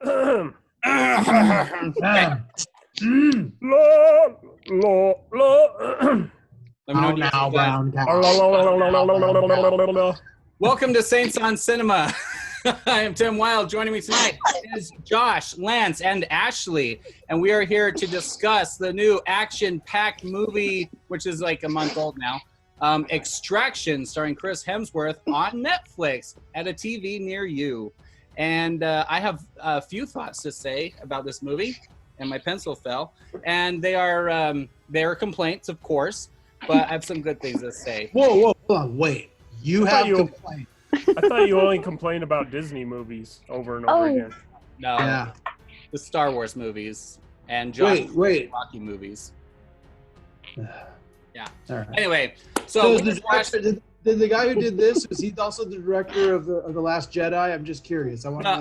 Let me know now, brown cow. Welcome to Saints on Cinema. I am Tim Wilde. Joining me tonight is Josh, Lance, and Ashley. And we are here to discuss the new action-packed movie, which is like a month old now, Extraction, starring Chris Hemsworth on Netflix at a TV near you. And I have a few thoughts to say about this movie, and my pencil fell. And they are complaints, of course, but I have some good things to say. Whoa, hold on, wait. You have complaints. I thought you only complained about Disney movies over and over again. No, Yeah. The Star Wars movies and Josh's Rocky movies. Yeah. All right. Anyway, so did the guy who did this, is he also the director of the Last Jedi? I'm just curious. I want to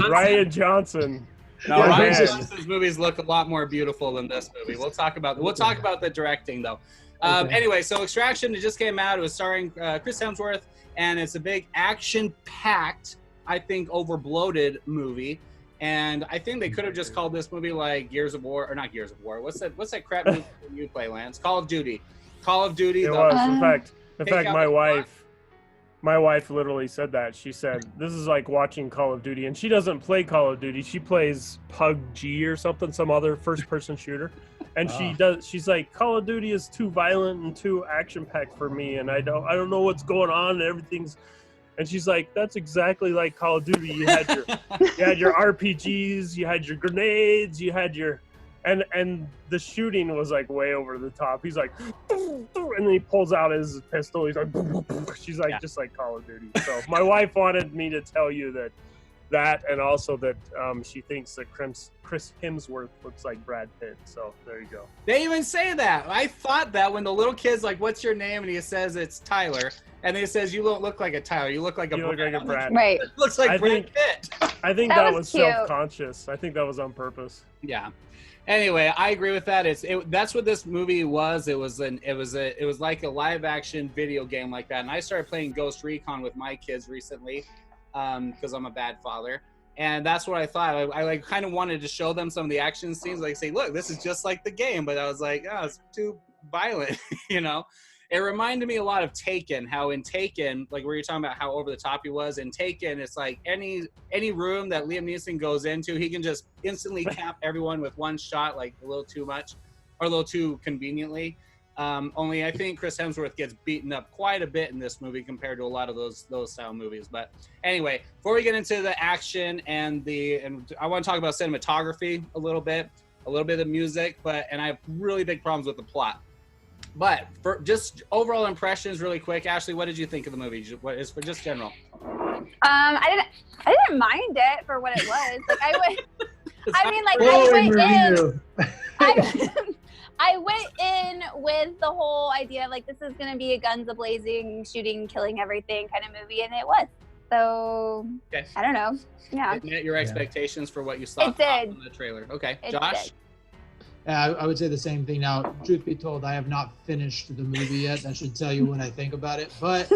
know. Ryan Johnson. No, Ryan Johnson's movies look a lot more beautiful than this movie. We'll talk about the directing though. Okay. Anyway, so Extraction, it just came out. It was starring Chris Hemsworth, and it's a big action-packed, I think, over-bloated movie. And I think they could have just called this movie like Gears of War, or not Gears of War. What's that crap movie you play, Lance? Call of Duty. Call of Duty. It was. In fact, my wife literally said that. She said, this is like watching Call of Duty. And she doesn't play Call of Duty. She plays PUBG or something, some other first-person shooter. And she's like, Call of Duty is too violent and too action-packed for me. And I don't know what's going on and everything's... And she's like, that's exactly like Call of Duty. You had your RPGs, you had your grenades, you had your... And the shooting was like way over the top. He's like, and then he pulls out his pistol. He's like, she's like, just like Call of Duty. So my wife wanted me to tell you that, and also that she thinks that Chris Hemsworth looks like Brad Pitt. So there you go. They even say that. I thought that when the little kid's like, "What's your name?" and he says it's Tyler, and he says, "You don't look like a Tyler. You look like a Brad." Right. It looks like Brad Pitt. I think that was self-conscious. I think that was on purpose. Yeah. Anyway, I agree with that. That's what this movie was. It was like a live action video game like that. And I started playing Ghost Recon with my kids recently, because I'm a bad father. And that's what I thought. I like kind of wanted to show them some of the action scenes, like say, look, this is just like the game. But I was like, oh, it's too violent, you know. It reminded me a lot of Taken, how in Taken, like where you're talking about how over the top he was, in Taken, it's like any room that Liam Neeson goes into, he can just instantly cap everyone with one shot, like a little too much or a little too conveniently. Only I think Chris Hemsworth gets beaten up quite a bit in this movie compared to a lot of those style movies. But anyway, before we get into the action and I want to talk about cinematography a little bit of music, and I have really big problems with the plot. But for just overall impressions, really quick, Ashley, what did you think of the movie? What is for just general? I didn't mind it for what it was. Like I went in with the whole idea of like this is gonna be a guns a-blazing, shooting, killing everything kind of movie, and it was. So okay. I don't know. Yeah. It met your expectations for what you saw in the trailer. Okay, Josh. I would say the same thing. Now, truth be told, I have not finished the movie yet. That should tell you what I think about it. But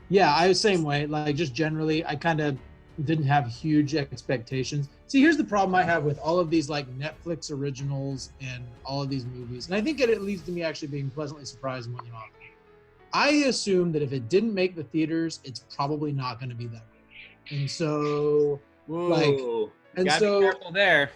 yeah, I was the same way. Like just generally, I kind of didn't have huge expectations. See, here's the problem I have with all of these like Netflix originals and all of these movies. And I think it leads to me actually being pleasantly surprised more than often. I assume that if it didn't make the theaters, it's probably not going to be that good. And so, be careful there.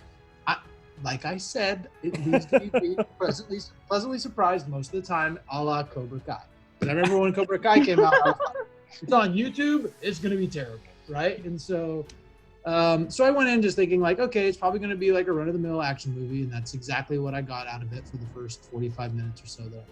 Like I said, it needs to be pleasantly surprised most of the time, a la Cobra Kai. Because I remember when Cobra Kai came out, I was like, it's on YouTube, it's going to be terrible, right? And so I went in just thinking like, okay, it's probably going to be like a run-of-the-mill action movie, and that's exactly what I got out of it for the first 45 minutes or so there.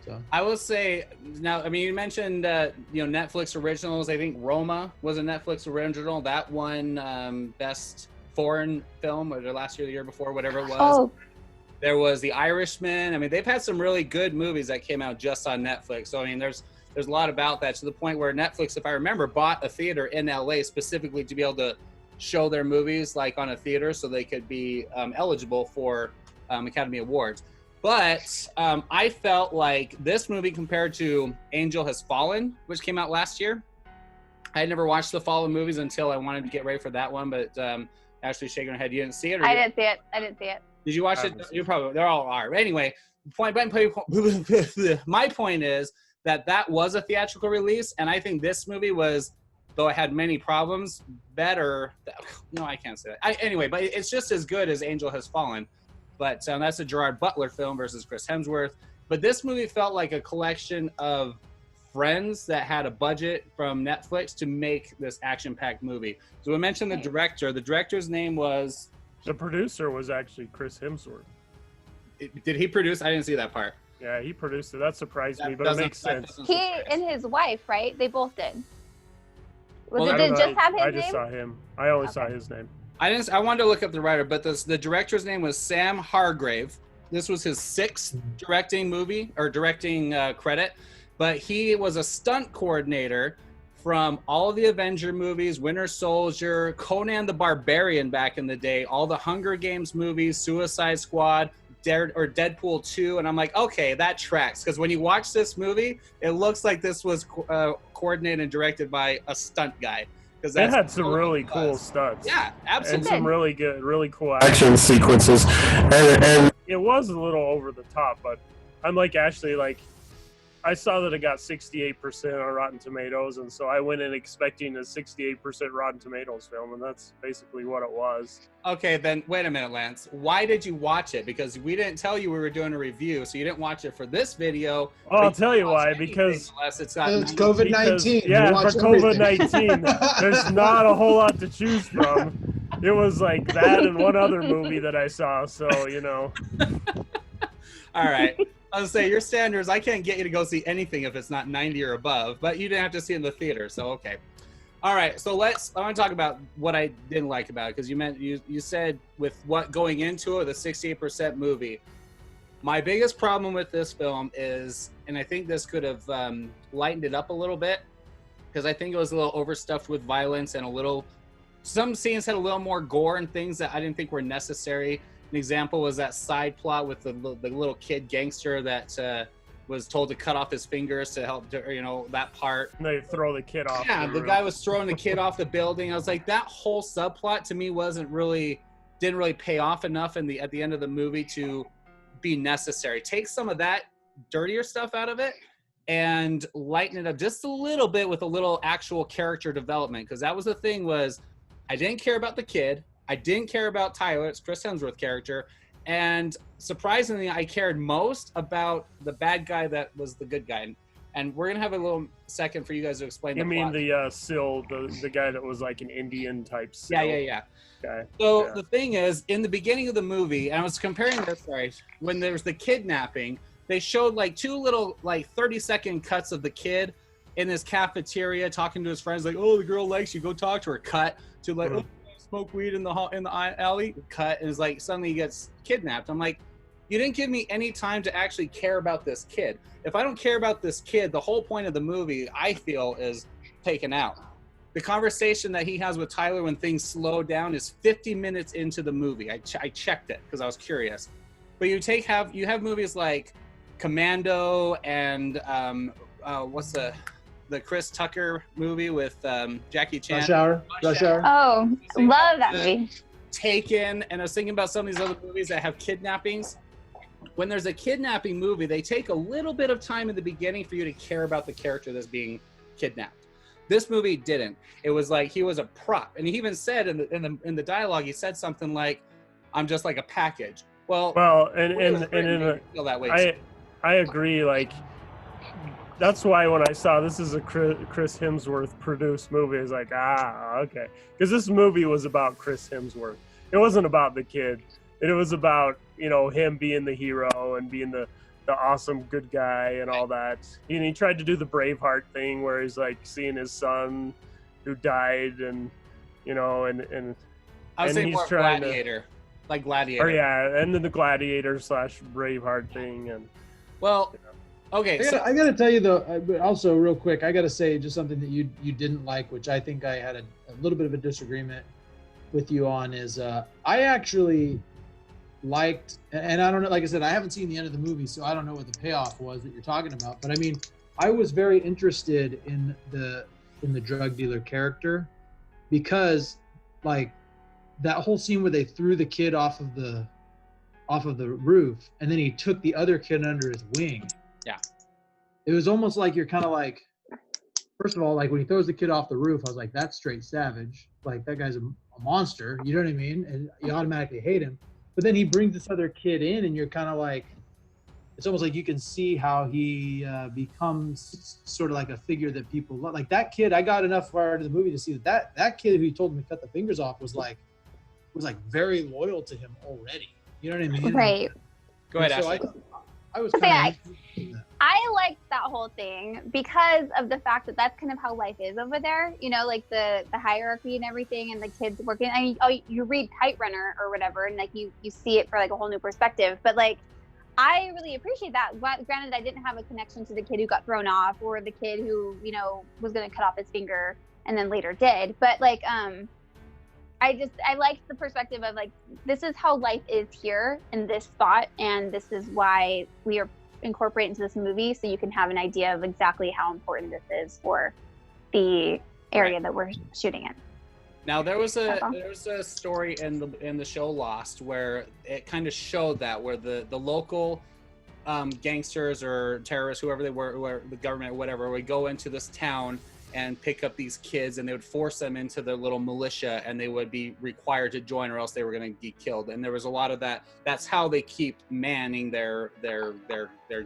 So I will say now, I mean, you mentioned Netflix originals. I think Roma was a Netflix original. That won best foreign film, or last year, the year before, whatever it was. Oh. There was The Irishman. I mean, they've had some really good movies that came out just on Netflix. So I mean, there's a lot about that, to the point where Netflix, if I remember, bought a theater in LA specifically to be able to show their movies like on a theater, so they could be eligible for Academy Awards. But I felt like this movie, compared to Angel Has Fallen, which came out last year, I had never watched the Fallen movies until I wanted to get ready for that one, but Ashley shaking her head. You didn't see it? I didn't see it. Did you watch it? You probably, they're all are. Anyway, my point is that was a theatrical release, and I think this movie was, though it had many problems, better. No, I can't say that. Anyway, but it's just as good as Angel Has Fallen. But that's a Gerard Butler film versus Chris Hemsworth. But this movie felt like a collection of friends that had a budget from Netflix to make this action-packed movie. So we mentioned the director. The director's name was... The producer was actually Chris Hemsworth. Did he produce? I didn't see that part. Yeah, he produced it. That surprised me, but it makes sense. He and his wife, right? They both did. Did it just have his name? I just saw him. I only saw his name. I wanted to look up the writer, but the director's name was Sam Hargrave. This was his 6th directing credit, but he was a stunt coordinator from all of the Avenger movies, Winter Soldier, Conan the Barbarian back in the day, all the Hunger Games movies, Suicide Squad, Deadpool 2, and I'm like, okay, that tracks. Because when you watch this movie, it looks like this was coordinated and directed by a stunt guy. Because it had some really cool stunts. Yeah, absolutely. And some really cool action sequences. And it was a little over the top, but I'm like Ashley, like, I saw that it got 68% on Rotten Tomatoes, and so I went in expecting a 68% Rotten Tomatoes film, and that's basically what it was. Okay, then wait a minute, Lance. Why did you watch it? Because we didn't tell you we were doing a review, so you didn't watch it for this video. Oh, I'll tell you why. Because it's COVID-19. Yeah, for COVID-19, there's not a whole lot to choose from. It was like that and one other movie that I saw, so, you know. All right. I was say your standards, I can't get you to go see anything if it's not 90 or above, but you didn't have to see it in the theater, so okay. All right, so I want to talk about what I didn't like about it, because you said with what going into it, the 68% movie. My biggest problem with this film is, and I think this could have lightened it up a little bit, because I think it was a little overstuffed with violence and some scenes had a little more gore and things that I didn't think were necessary. An example was that side plot with the little kid gangster that was told to cut off his fingers to help, that part. And they throw the kid off. Yeah, the guy was throwing the kid off the building. I was like, that whole subplot to me didn't really pay off enough at the end of the movie to be necessary. Take some of that dirtier stuff out of it and lighten it up just a little bit with a little actual character development, because that was the thing was I didn't care about the kid. I didn't care about Tyler, it's Chris Hemsworth character, and surprisingly, I cared most about the bad guy that was the good guy. And we're gonna have a little second for you guys to explain. You mean the Syl, the guy that was like an Indian type Syl? Yeah. Okay. So the thing is, in the beginning of the movie, and I was comparing this, when there was the kidnapping, they showed like 2 little 30-second cuts of the kid in this cafeteria talking to his friends, like, oh, the girl likes you, go talk to her. Cut to like, oh, smoke weed in the alley. Cut, and it's like suddenly he gets kidnapped. I'm like, you didn't give me any time to actually care about this kid. If I don't care about this kid, the whole point of the movie, I feel, is taken out. The conversation that he has with Tyler when things slow down is 50 minutes into the movie. I checked it because I was curious. But you have movies like Commando and what's the Chris Tucker movie with Jackie Chan? Rush Hour. Oh, love that movie. Taken, and I was thinking about some of these other movies that have kidnappings. When there's a kidnapping movie, they take a little bit of time in the beginning for you to care about the character that's being kidnapped. This movie didn't. It was like he was a prop, and he even said in the dialogue, he said something like, "I'm just like a package." Well, I agree. Like, that's why when I saw this is a Chris Hemsworth produced movie, I was like, okay, because this movie was about Chris Hemsworth. It wasn't about the kid. It was about him being the hero and being the awesome good guy and all that. And he tried to do the Braveheart thing where he's like seeing his son who died and and I was saying more Gladiator, like Gladiator. Or yeah, and then the Gladiator / Braveheart thing and okay. I gotta tell you though, but also real quick, I gotta say just something that you didn't like, which I think I had a little bit of a disagreement with you on, is I actually liked, and I don't know, like I said, I haven't seen the end of the movie, so I don't know what the payoff was that you're talking about. But I mean, I was very interested in the in the drug dealer character, because like that whole scene where they threw the kid off of the roof and then he took the other kid under his wing. Yeah. It was almost like you're kind of like, first of all, like when he throws the kid off the roof, I was like, that's straight savage. Like that guy's a monster, you know what I mean? And you automatically hate him. But then he brings this other kid in and you're kind of like, it's almost like you can see how he becomes sort of like a figure that people love. Like that kid, I got enough far into the movie to see that kid who he told him to cut the fingers off was like very loyal to him already. You know what I mean? Right. Go ahead, so Ashley. I was I liked that whole thing because of the fact that that's kind of how life is over there. You know, like the hierarchy and everything, and the kids working. I mean, you read Kite Runner or whatever, and like you see it for like a whole new perspective. But like, I really appreciate that. Granted, I didn't have a connection to the kid who got thrown off or the kid who, you know, was going to cut off his finger and then later did. But like, I liked the perspective of like, this is how life is here in this spot, and this is why we are incorporated into this movie, so you can have an idea of exactly how important this is for the area that we're shooting in. Now there was a story in the show Lost where it kind of showed that where the local gangsters or terrorists, whoever they were, the government, whatever, would go into this town and pick up these kids, and they would force them into their little militia, and they would be required to join, or else they were going to get killed. And there was a lot of that. That's how they keep manning their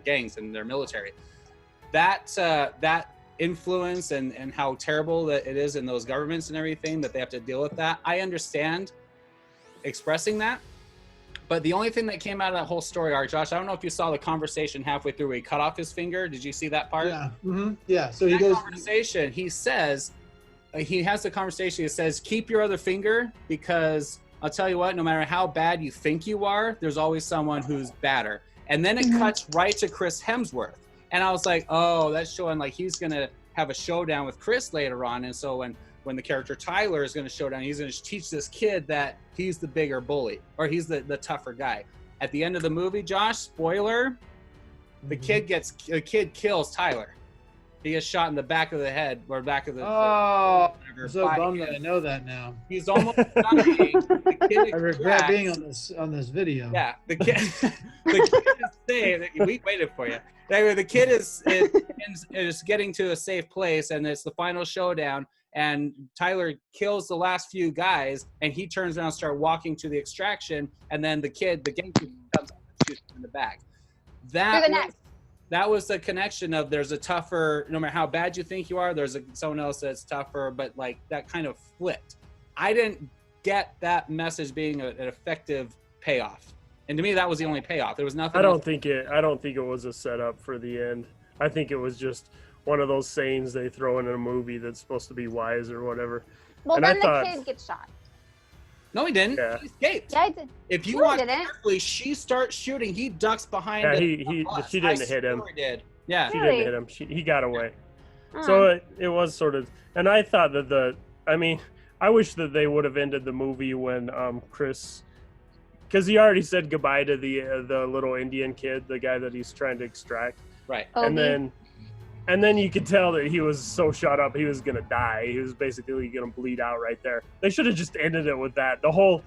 gangs and their military. That influence and how terrible that it is in those governments and everything that they have to deal with that. I understand expressing that. But the only thing that came out of that whole story arc, Josh, I don't know if you saw the conversation halfway through where he cut off his finger. Did you see that part? Yeah. Mm-hmm. Yeah. So he goes. Conversation. He says, he has the conversation. He says, "Keep your other finger, because I'll tell you what. No matter how bad you think you are, there's always someone who's badder." And then it cuts right to Chris Hemsworth, and I was like, "Oh, that's showing like he's gonna have a showdown with Chris later on." And so when the character Tyler is going to show down, he's going to teach this kid that he's the bigger bully, or he's the tougher guy. At the end of the movie, Josh, spoiler, the kid kills Tyler. He gets shot in the back of the head, or back of the. Oh, I'm so bummed that I know that now. He's almost dying. The kid I regret being on this video. Yeah, the kid is saved. We waited for you. Anyway, the kid is getting to a safe place, and it's the final showdown. And Tyler kills the last few guys, and he turns around and starts walking to the extraction, and then the gangster comes up and shoots him in the back. That was the connection of there's a tougher, no matter how bad you think you are, there's someone else that's tougher, but like that kind of flipped. I didn't get that message being an effective payoff. And to me, that was the only payoff. There was nothing. I don't think it was a setup for the end. I think it was just one of those sayings they throw in a movie that's supposed to be wise or whatever. Well, and then the kid gets shot. No, he didn't. Yeah. He escaped. Yeah, I did. If you watch carefully, she starts shooting. He ducks behind. Yeah, she didn't hit him. He did. Yeah, she didn't hit him. He got away. So it was sort of, and I thought that I wish that they would have ended the movie when Chris, because he already said goodbye to the little Indian kid, the guy that he's trying to extract. Right. And then you could tell that he was so shot up, he was going to die. He was basically going to bleed out right there. They should have just ended it with that. The whole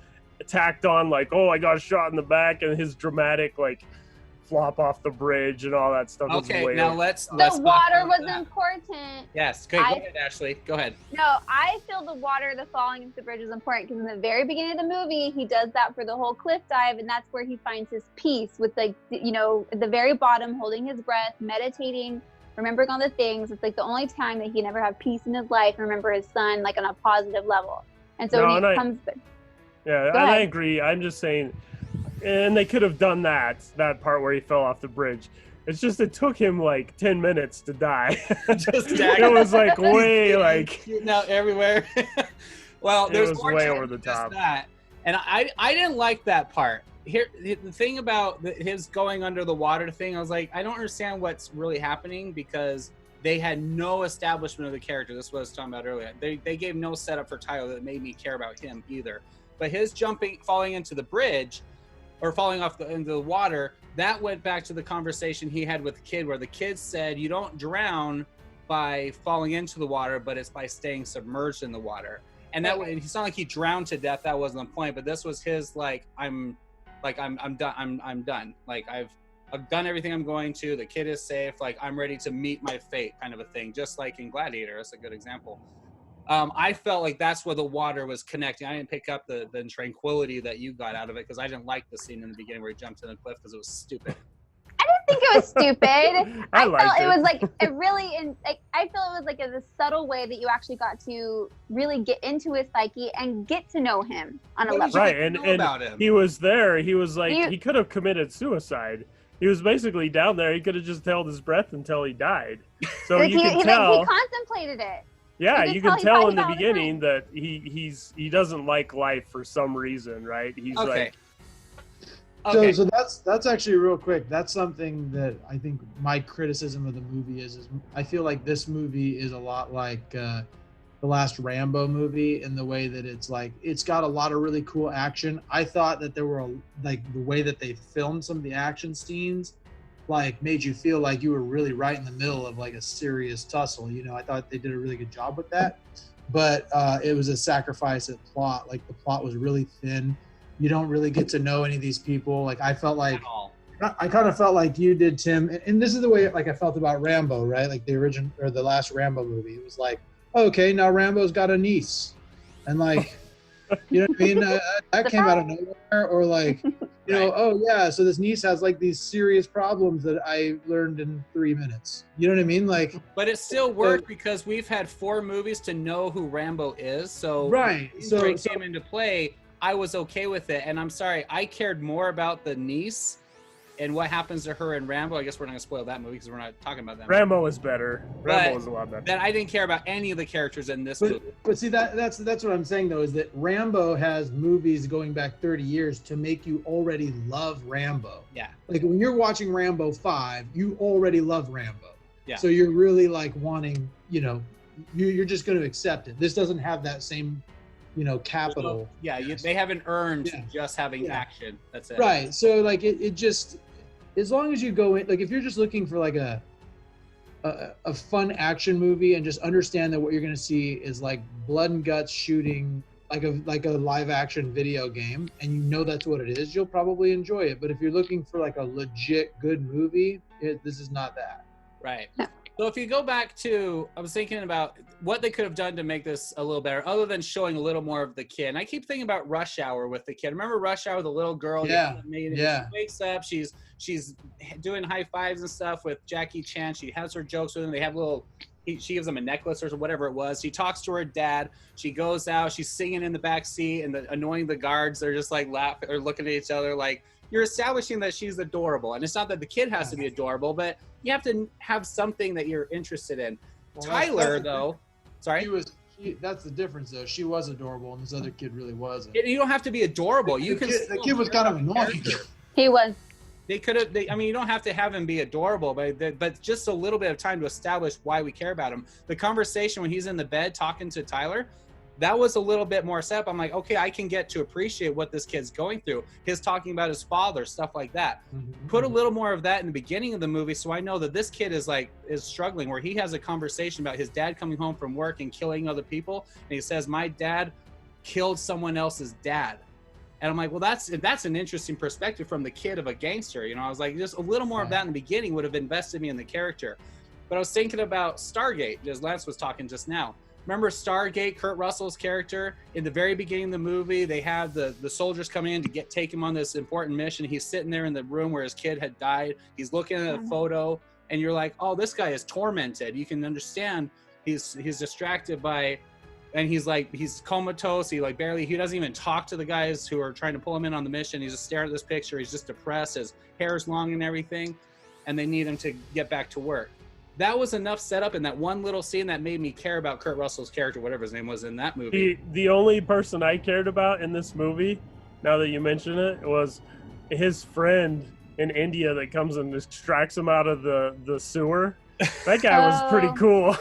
tacked on, like, oh, I got shot in the back, and his dramatic, like, flop off the bridge and all that stuff. Okay, now let's the water was important. Yes. Okay, go ahead, Ashley. Go ahead. No, I feel the water, the falling into the bridge is important, because in the very beginning of the movie, he does that for the whole cliff dive, and that's where he finds his peace with, like, you know, at the very bottom, holding his breath, meditating, remembering all the things. It's like the only time that he can ever have peace in his life, remember his son, like on a positive level. And so when he comes back. Yeah, and I agree. I'm just saying, and they could have done that part where he fell off the bridge. It's just, it took him like 10 minutes to die. It was like way like shooting out everywhere. Well, there's more way over the top. That. And I didn't like that part. Here, the thing about his going under the water thing, I was like, I don't understand what's really happening, because they had no establishment of the character. This is what I was talking about earlier. They gave no setup for Tyler that made me care about him either. But his falling into the bridge, or falling off into the water, that went back to the conversation he had with the kid, where the kid said, you don't drown by falling into the water, but it's by staying submerged in the water. And that way, it's not like he drowned to death. That wasn't the point. But this was his I'm done. I'm done. Like I've done everything I'm going to. The kid is safe. Like I'm ready to meet my fate, kind of a thing. Just like in Gladiator, that's a good example. I felt like that's where the water was connecting. I didn't pick up the tranquility that you got out of it because I didn't like the scene in the beginning where he jumped in the cliff because it was stupid. I didn't think it was stupid. I felt it was like a I feel it was like a subtle way that you actually got to really get into his psyche and get to know him on a level. Right, and he was there. He was like he could have committed suicide. He was basically down there. He could have just held his breath until he died. So you can tell. He contemplated it. Yeah, you can tell in the beginning that he doesn't like life for some reason, right? He's like. So that's actually real quick. That's something that I think my criticism of the movie is I feel like this movie is a lot like the last Rambo movie in the way that it's got a lot of really cool action. I thought that there were the way that they filmed some of the action scenes made you feel like you were really right in the middle of a serious tussle. I thought they did a really good job with that, but it was a sacrifice at plot. The plot was really thin. You don't really get to know any of these people. I felt like I kind of felt like you did, Tim, and this is the way I felt about Rambo, right? The original or the last Rambo movie. It was okay, now Rambo's got a niece, and you know what I mean? That came out of nowhere, or oh yeah, so this niece has these serious problems that I learned in 3 minutes. You know what I mean? But it still worked because we've had 4 movies to know who Rambo is. So right, so it came into play. I was okay with it, and I'm sorry, I cared more about the niece and what happens to her in Rambo. I guess we're not gonna spoil that movie because we're not talking about that. Rambo is better. Rambo is a lot better. Then I didn't care about any of the characters in this movie. But see, that's what I'm saying though, is that Rambo has movies going back 30 years to make you already love Rambo. Yeah. When you're watching Rambo 5, you already love Rambo. Yeah. So you're really wanting, you're just going to accept it. This doesn't have that same capital. They haven't earned just having action. That's it. Right. So it just, as long as you go in, if you're just looking for a fun action movie and just understand that what you're going to see is blood and guts shooting like a live action video game, and that's what it is, you'll probably enjoy it. But if you're looking for a legit good movie, this is not that. Right. So if you go back to, I was thinking about what they could have done to make this a little better, other than showing a little more of the kid. And I keep thinking about Rush Hour with the kid. Remember Rush Hour, the little girl? Yeah. She wakes up, she's doing high fives and stuff with Jackie Chan. She has her jokes with him. They have she gives him a necklace or whatever it was. She talks to her dad. She goes out. She's singing in the back seat and annoying the guards. They're just laughing or looking at each other you're establishing that she's adorable. And it's not that the kid has to be adorable, but you have to have something that you're interested in. Well, Tyler, though, sorry? That's the difference, though. She was adorable, and this other kid really wasn't. You don't have to be adorable. The kid was kind of annoying. He was. They could have. You don't have to have him be adorable, but just a little bit of time to establish why we care about him. The conversation when he's in the bed talking to Tyler, that was a little bit more set up. I'm okay, I can get to appreciate what this kid's going through. His talking about his father, stuff like that. Mm-hmm. Put a little more of that in the beginning of the movie, so I know that this kid is struggling, where he has a conversation about his dad coming home from work and killing other people, and he says, "My dad killed someone else's dad." And I'm well, that's an interesting perspective from the kid of a gangster. I was just a little more of that in the beginning would have invested me in the character. But I was thinking about Stargate, as Lance was talking just now. Remember Stargate, Kurt Russell's character? In the very beginning of the movie, they have the soldiers coming in to take him on this important mission. He's sitting there in the room where his kid had died. He's looking at a photo, and you're oh, this guy is tormented. You can understand he's distracted by, and he's comatose. He doesn't even talk to the guys who are trying to pull him in on the mission. He's just staring at this picture. He's just depressed. His hair's long and everything, and they need him to get back to work. That was enough setup in that one little scene that made me care about Kurt Russell's character, whatever his name was in that movie. The only person I cared about in this movie, now that you mention it, was his friend in India that comes and extracts him out of the sewer. That guy was pretty cool.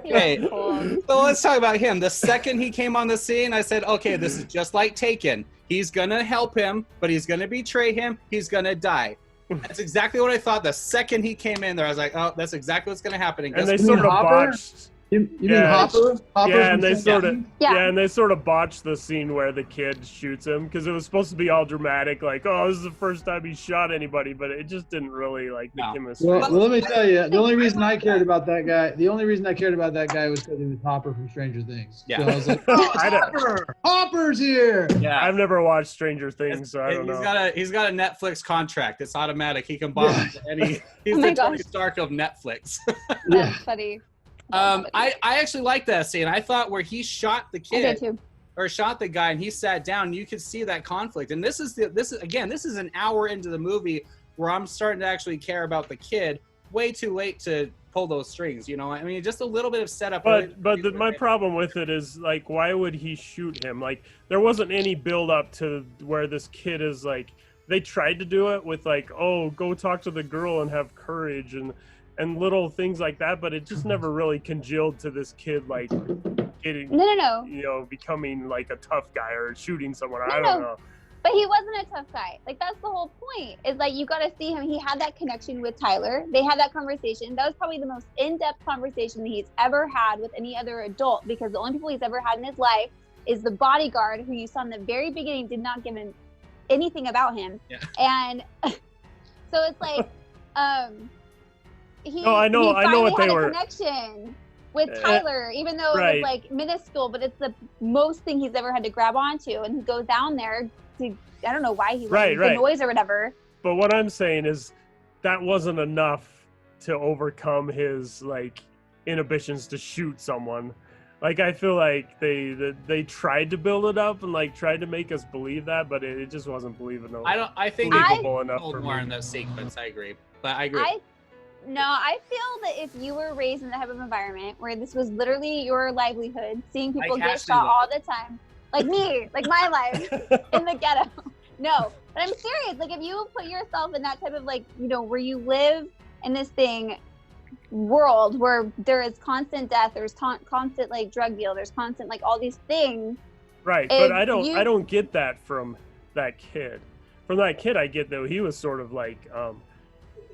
Hey, so let's talk about him. The second he came on the scene, I said, okay, this is just like Taken. He's going to help him, but he's going to betray him. He's going to die. That's exactly what I thought. The second he came in there, I was like, "Oh, that's exactly what's going to happen." And they You mean sort of Hopper? botched. You mean Hopper? Hopper Yeah, from and they Stranger sort of Things? Yeah. and they sort of botched the scene where the kid shoots him because it was supposed to be all dramatic, like, oh, this is the first time he shot anybody, but it just didn't really like the chemistry. Well, let me tell you, the only reason I cared about that guy, was because he was Hopper from Stranger Things. Yeah. So I was like, oh, I don't- Hopper! Hopper's here! Yeah. I've never watched Stranger Things, so I don't know. He's got a Netflix contract. It's automatic. He can bomb any. He's Oh my the Tony gosh. Stark of Netflix. That's funny. I actually like that scene. I thought where he shot the I kid did too. or shot the guy and he sat down, you could see that conflict. And this is an hour into the movie where I'm starting to actually care about the kid. Way too late to pull those strings, you know. I mean, just a little bit of setup. My problem with it is, like, why would he shoot him? Like, there wasn't any build up to where this kid is like. They tried to do it with like, oh, go talk to the girl and have courage and little things like that, but it just never really congealed to this kid like getting, No. Becoming like a tough guy or shooting someone. No, I don't know. But he wasn't a tough guy. Like, that's the whole point. Is like, you got to see him. He had that connection with Tyler. They had that conversation. That was probably the most in-depth conversation that he's ever had with any other adult, because the only people he's ever had in his life is the bodyguard who you saw in the very beginning did not give him anything about him. Yeah. And so it's like, I know what they had were. a connection with Tyler, even though right. it was like minuscule, but it's the most thing he's ever had to grab onto. And he goes down there to, I don't know why he Right. the noise or whatever. But what I'm saying is that wasn't enough to overcome his like inhibitions to shoot someone. Like, I feel like they tried to build it up and like tried to make us believe that, but it just wasn't believable. I think believable enough told for more me. in that sequence. I agree, but I agree. I feel that if you were raised in that type of environment where this was literally your livelihood, seeing people get Ashley shot was. all the time, like me, like my life in the ghetto. No, but I'm serious. Like, if you put yourself in that type of like, where you live in this world where there is constant death, there's constant like drug deal, there's constant like all these things. Right, but I don't get that from that kid. From that kid, I get though he was sort of like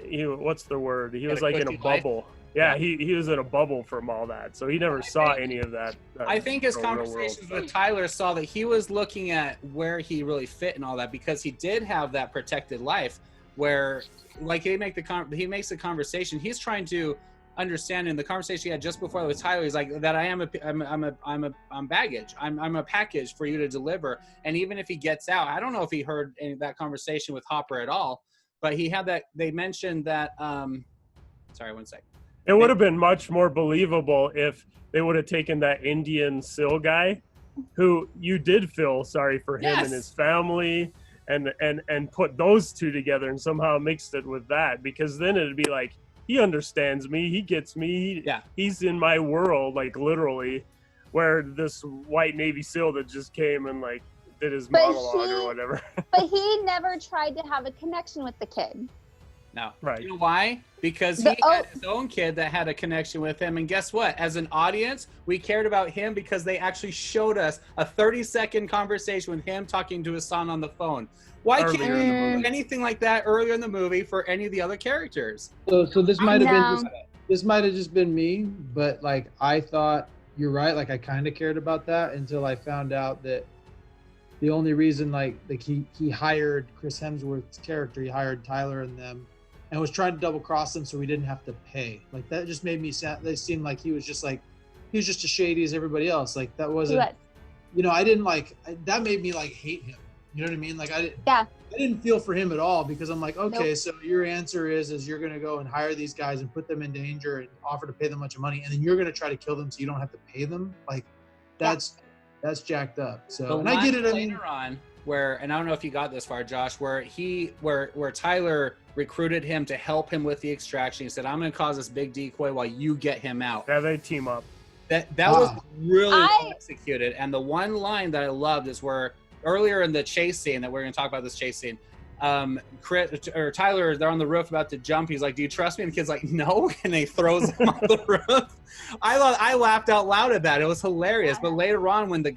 what's the word? He was like in a bubble. Yeah, he was in a bubble from all that, so he never saw any of that. I think his real world conversations stuff. with Tyler saw that he was looking at where he really fit and all that, because he did have that protected life where, like, he makes the conversation. He's trying to understand in the conversation he had just before with Tyler. He's like, that I'm baggage. I'm a package for you to deliver. And even if he gets out, I don't know if he heard any of that conversation with Hopper at all, but he had that. They mentioned that. Sorry, one sec. It would have been much more believable if they would have taken that Indian Sil guy, who you did feel sorry for him and his family, and put those two together and somehow mixed it with that, because then it'd be like, he understands me, he gets me, he's in my world, like literally, where this white Navy SEAL that just came and like did his monologue or whatever. But he never tried to have a connection with the kid. No. Right. You know why? Because he had his own kid that had a connection with him. And guess what? As an audience, we cared about him because they actually showed us a 30-second conversation with him talking to his son on the phone. Why can't you do anything like that earlier in the movie for any of the other characters? So this might have just been me, but like, I thought you're right. Like, I kind of cared about that until I found out that the only reason like he hired Chris Hemsworth's character, he hired Tyler and them, and was trying to double cross them so we didn't have to pay. Like, that just made me sad. They seemed like he was just as shady as everybody else. Like, that wasn't, I didn't like, that made me like hate him. You know what I mean? Like, I didn't feel for him at all, because I'm like, okay, so your answer is you're going to go and hire these guys and put them in danger and offer to pay them a bunch of money, and then you're going to try to kill them so you don't have to pay them. Like, that's jacked up. So, and I get it. I mean, where, and I don't know if you got this far, Josh, where Tyler recruited him to help him with the extraction. He said, I'm going to cause this big decoy while you get him out. Yeah, they team up. That was really well executed. And the one line that I loved is where earlier in the chase scene that we're going to talk about, this chase scene, Tyler, they're on the roof about to jump. He's like, do you trust me? And the kid's like, no. And he throws him on the roof. I laughed out loud at that. It was hilarious. But later on, when the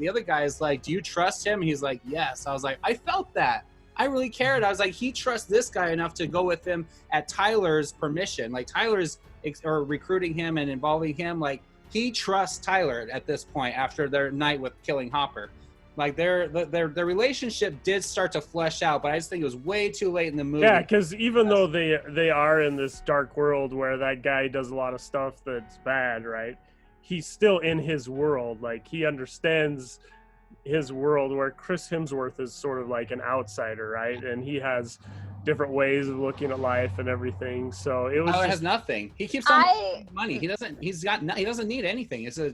other guy is like, do you trust him? He's like, yes. I was like, I felt that. I really cared. I was like, he trusts this guy enough to go with him at Tyler's permission. Like Tyler's or recruiting him and involving him. Like he trusts Tyler at this point after their night with killing Hopper. Like their relationship did start to flesh out, but I just think it was way too late in the movie. Yeah, because even though they are in this dark world where that guy does a lot of stuff that's bad, right? He's still in his world. Like he understands his world, where Chris Hemsworth is sort of like an outsider, right? And he has different ways of looking at life and everything. So it was. Tyler has nothing. He keeps on money. He doesn't. He doesn't need anything. It's a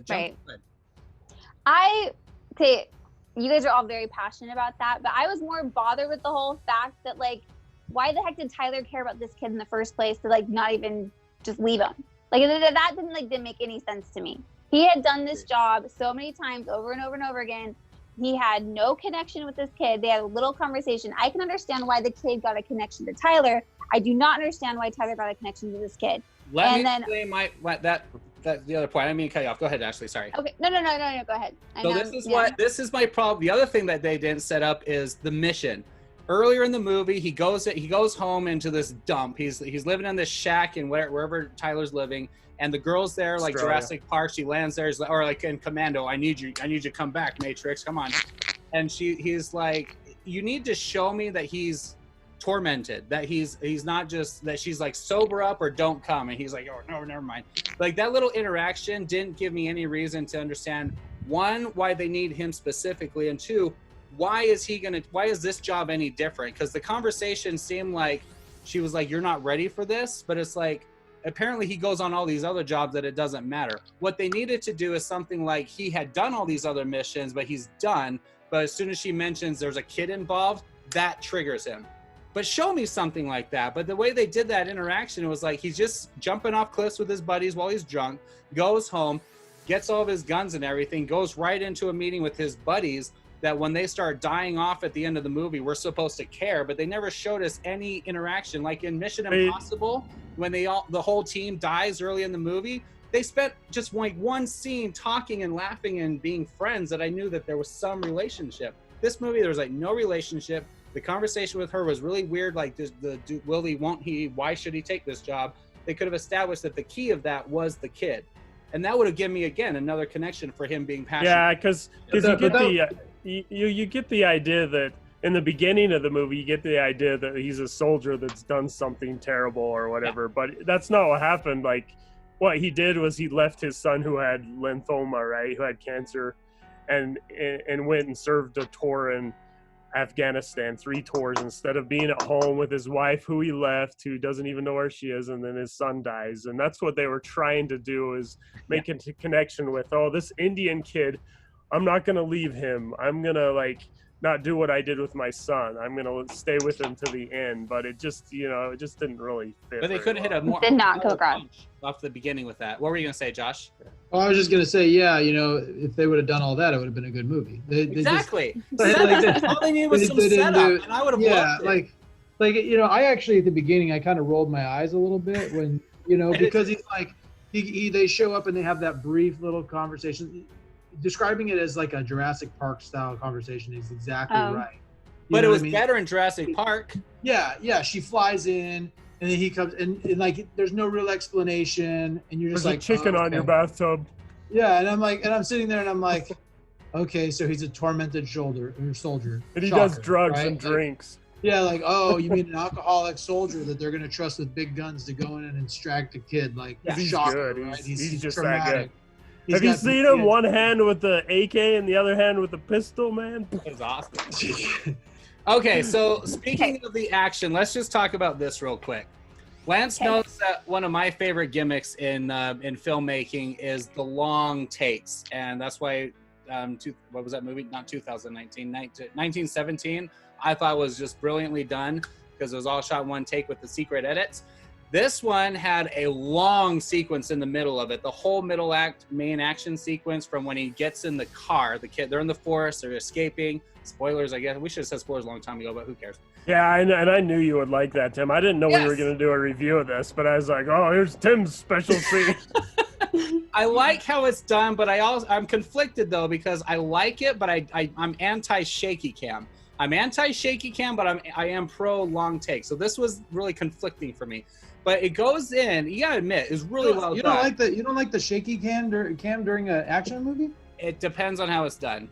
junk. Right. Okay, you guys are all very passionate about that, but I was more bothered with the whole fact that, like, why the heck did Tyler care about this kid in the first place to, like, not even just leave him? Like, that didn't make any sense to me. He had done this job so many times over and over and over again. He had no connection with this kid. They had a little conversation. I can understand why the kid got a connection to Tyler. I do not understand why Tyler got a connection to this kid. Let me explain that's the other point. I didn't mean to cut you off. Go ahead, Ashley. Sorry. Okay. No. Go ahead. This is my problem. The other thing that they didn't set up is the mission. Earlier in the movie, he goes home into this dump. He's living in this shack in wherever Tyler's living, and the girl's there, like Australia. Jurassic Park. She lands there, or like in Commando. I need you to come back, Matrix. Come on. And he's like, you need to show me that he's tormented, that he's not just that she's like sober up or don't come, and he's like, oh no, never mind. Like that little interaction didn't give me any reason to understand, one, why they need him specifically, and two, why is this job any different? Because the conversation seemed like she was like, you're not ready for this, but it's like apparently he goes on all these other jobs that it doesn't matter. What they needed to do is something like he had done all these other missions, but he's done, but as soon as she mentions there's a kid involved, that triggers him. But show me something like that. But the way they did that interaction, it was like he's just jumping off cliffs with his buddies while he's drunk, goes home, gets all of his guns and everything, goes right into a meeting with his buddies that when they start dying off at the end of the movie, we're supposed to care, but they never showed us any interaction. Like in Mission Impossible, when the whole team dies early in the movie, they spent just like one scene talking and laughing and being friends that I knew that there was some relationship. This movie, there was like no relationship. The conversation with her was really weird. Like, will he, won't he, why should he take this job? They could have established that the key of that was the kid. And that would have given me, again, another connection for him being passionate. Yeah, because you get the idea that in the beginning of the movie, you get the idea that he's a soldier that's done something terrible or whatever. Yeah. But that's not what happened. Like, what he did was he left his son who had lymphoma, right, who had cancer, and went and served a tour in Afghanistan, 3 tours, instead of being at home with his wife who he left, who doesn't even know where she is, and then his son dies. And that's what they were trying to do, is make a connection with, oh, this Indian kid, I'm not going to leave him. I'm going to like not do what I did with my son. I'm going to stay with him to the end. But it just, it just didn't really fit. But they could have hit a more did not go across off the beginning with that. What were you going to say, Josh? Oh, I was just going to say, yeah, if they would have done all that, it would have been a good movie. Exactly. All they needed was some setup, and I would have loved it. I actually, at the beginning, I kind of rolled my eyes a little bit when, because he's like, they show up and they have that brief little conversation. Describing it as like a Jurassic Park style conversation is exactly right. But it was better in Jurassic Park. Yeah. She flies in, and then he comes, and like there's no real explanation, and you're just there's like a chicken on your bathtub. Yeah, and I'm sitting there, and I'm like, okay, so he's a tormented soldier, and he does drugs and drinks. Yeah, like, oh, you mean an alcoholic soldier that they're gonna trust with big guns to go in and extract a kid? Like, he's shocker, good. Right? He's just traumatic. that good. Have you seen him one hand with the AK and the other hand with the pistol, man? That's awesome. Okay, so speaking of the action, let's just talk about this real quick. Lance knows that one of my favorite gimmicks in filmmaking is the long takes, and that's why what was that movie? Not 2019, 1917. I thought was just brilliantly done because it was all shot in one take with the secret edits. This one had a long sequence in the middle of it. The whole middle act, main action sequence from when he gets in the car. The kid, they're in the forest, they're escaping. Spoilers, I guess. We should have said spoilers a long time ago, but who cares? Yeah, and I knew you would like that, Tim. I didn't know we were going to do a review of this, but I was like, oh, here's Tim's special scene. I like how it's done, but I'm conflicted, though, because I like it, but I'm anti-shaky cam. I'm anti shaky cam, but I am pro long take. So this was really conflicting for me. But it goes in. You gotta admit, it's really well done. You don't like the shaky cam during an action movie? It depends on how it's done.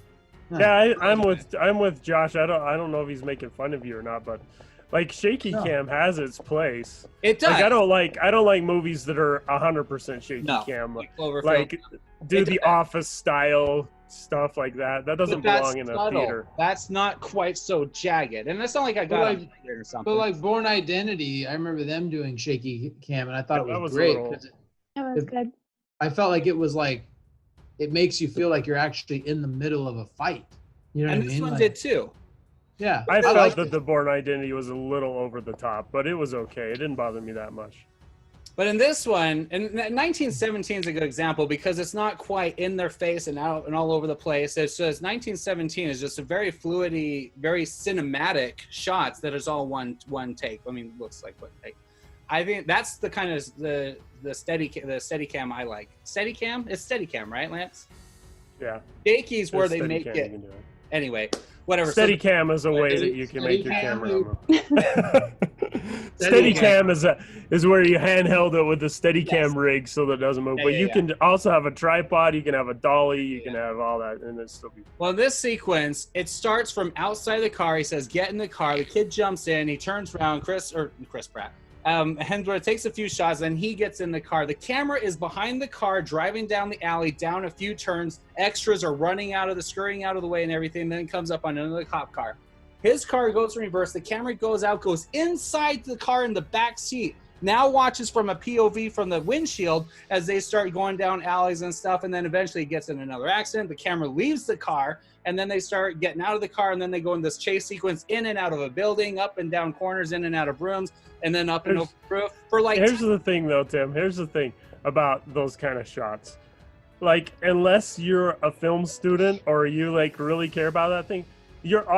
Yeah, I'm with Josh. I don't know if he's making fun of you or not, but like shaky cam has its place. It does. Like I don't like movies that are 100% shaky cam. Like do the Office style stuff like that. That doesn't belong in a theater. That's not quite so jagged, and it's not like I got it or something. But like Born Identity, I remember them doing shaky cam, and I thought it was great because That was good. I felt like it was like it makes you feel like you're actually in the middle of a fight. You know what I mean? And this one like, did too. Yeah, I felt that the Born Identity was a little over the top, but it was okay. It didn't bother me that much. But in this one, and 1917 is a good example because it's not quite in their face and out and all over the place. It's just 1917 is just a very fluidy, very cinematic shots that is all one take. I mean, looks like one take. I think that's the kind of the steady cam I like. Steady cam? It's steady cam, right, Lance? Yeah. Shaky's where they make it. Anyway, whatever. Steady cam is a way that you can make your camera move. Steady cam is where you handheld it with the steady cam rig so that it doesn't move. But you can also have a tripod, you can have a dolly, you can have all that, and it's still be. Well, in this sequence, it starts from outside the car. He says, "Get in the car." The kid jumps in. He turns around. Chris Pratt. Hemsworth takes a few shots, and he gets in the car. The camera is behind the car, driving down the alley, down a few turns. Extras are scurrying out of the way and everything. Then it comes up on another cop car. His car goes in reverse. The camera goes out, goes inside the car in the back seat. Now watches from a POV from the windshield as they start going down alleys and stuff, and then eventually gets in another accident. The camera leaves the car, and then they start getting out of the car, and then they go in this chase sequence in and out of a building, up and down corners, in and out of rooms, and then up and over the roof for like. Here's the thing, though, Tim. Here's the thing about those kind of shots. Like, unless you're a film student or you like really care about that thing, your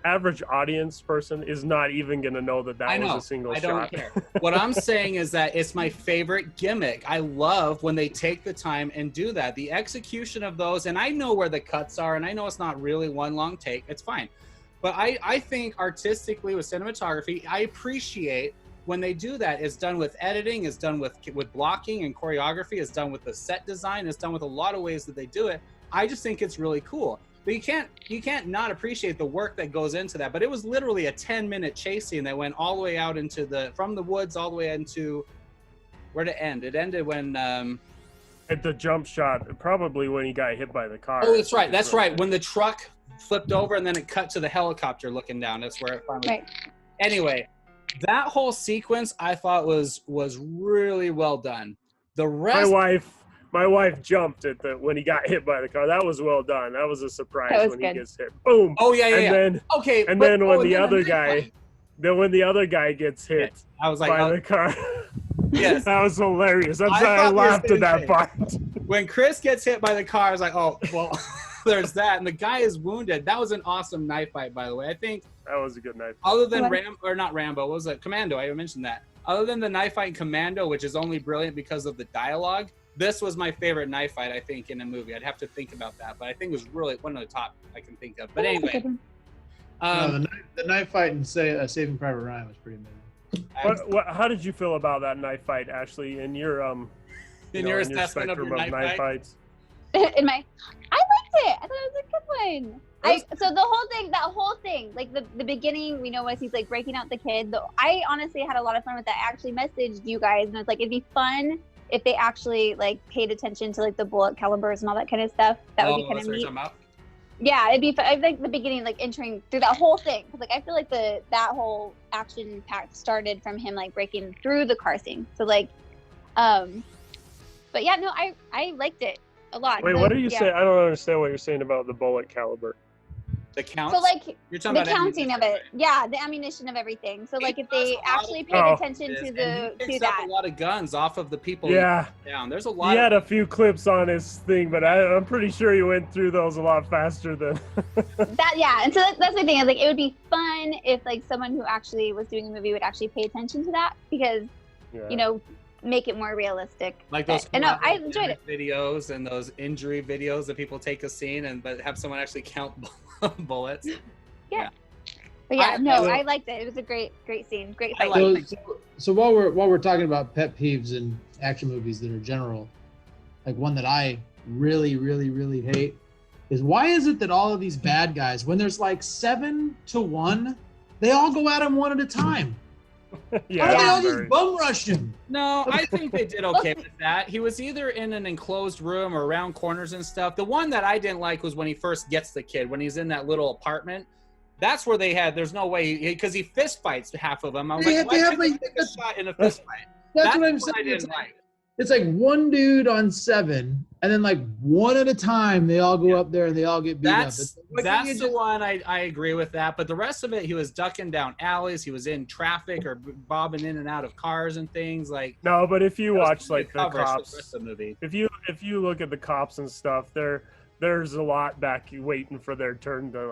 average audience person is not even gonna know that was a single shot. I don't care. What I'm saying is that it's my favorite gimmick. I love when they take the time and do that. The execution of those, and I know where the cuts are, and I know it's not really one long take. It's fine. But I think artistically with cinematography, I appreciate when they do that. It's done with editing, it's done with blocking and choreography, it's done with the set design, it's done with a lot of ways that they do it. I just think it's really cool. But you can't not appreciate the work that goes into that. But it was literally a 10-minute chase scene that went all the way out into from the woods all the way into where to end. It ended when at the jump shot, probably when he got hit by the car. Oh, that's right. That's right. When the truck flipped over and then it cut to the helicopter looking down. That's where it finally. Right. Anyway, that whole sequence I thought was really well done. The rest. My wife jumped when he got hit by the car. That was well done. That was a surprise when he gets hit. Boom. Oh yeah. Then, okay. And then when the other guy gets hit I was like, by the car. Yes. That was hilarious. I'm sorry I laughed at that part. When Chris gets hit by the car, I was like, oh well, there's that. And the guy is wounded. That was an awesome knife fight, by the way. I think that was a good knife. Other than not Rambo, what was it? Commando. I mentioned that. Other than the knife fight in Commando, which is only brilliant because of the dialogue. This was my favorite knife fight, I think, in a movie. I'd have to think about that, but I think it was really one of the top I can think of. But anyway. The knife fight in Saving Private Ryan was pretty amazing. How did you feel about that knife fight, Ashley, in your assessment of your knife fights? I liked it. I thought it was a good one. So that whole thing, like the beginning, we know when he's like breaking out the kid. I honestly had a lot of fun with that. I actually messaged you guys, and it's like it'd be fun if they actually like paid attention to like the bullet calibers and all that kind of stuff. That would be kind of neat. Yeah, it'd be fun. I think the beginning, like entering through that whole thing, because like I feel like that whole action pack started from him like breaking through the car scene. So like, but yeah, no, I liked it a lot. Wait, what are you saying? I don't understand what you're saying about the bullet caliber. The count. So like you're talking about counting of it, yeah, the ammunition of everything. So like if they actually paid attention to that, a lot of guns off of the people. Yeah, down. There's a lot. He had a few clips on his thing, but I'm pretty sure he went through those a lot faster than that. Yeah, and so that's the thing. Is like it would be fun if like someone who actually was doing a movie would actually pay attention to that because you know make it more realistic. Like those and no, I enjoyed it. videos and those injury videos that people take a scene but have someone actually count bullets. Yeah. But yeah, I liked it. It was a great scene, great fight. So while we're talking about pet peeves in action movies that are general, like one that I really, really, really hate is why is it that all of these bad guys, when there's like 7 to 1, they all go at him one at a time? Yeah, why don't they all just bum rush him? No, I think they did okay with that. He was either in an enclosed room or around corners and stuff. The one that I didn't like was when he first gets the kid, when he's in that little apartment. That's where there's no way, because he fist fights half of them. I was like, why can't they take a shot in a fist fight? That's what I'm saying. I didn't like. It's like one dude on 7, and then like one at a time, they all go up there and they all get beat up. That's the one I agree with that. But the rest of it, he was ducking down alleys. He was in traffic or bobbing in and out of cars and things like. No, but if you watch like the cops, the rest of the movie. if you look at the cops and stuff, there's a lot back waiting for their turn to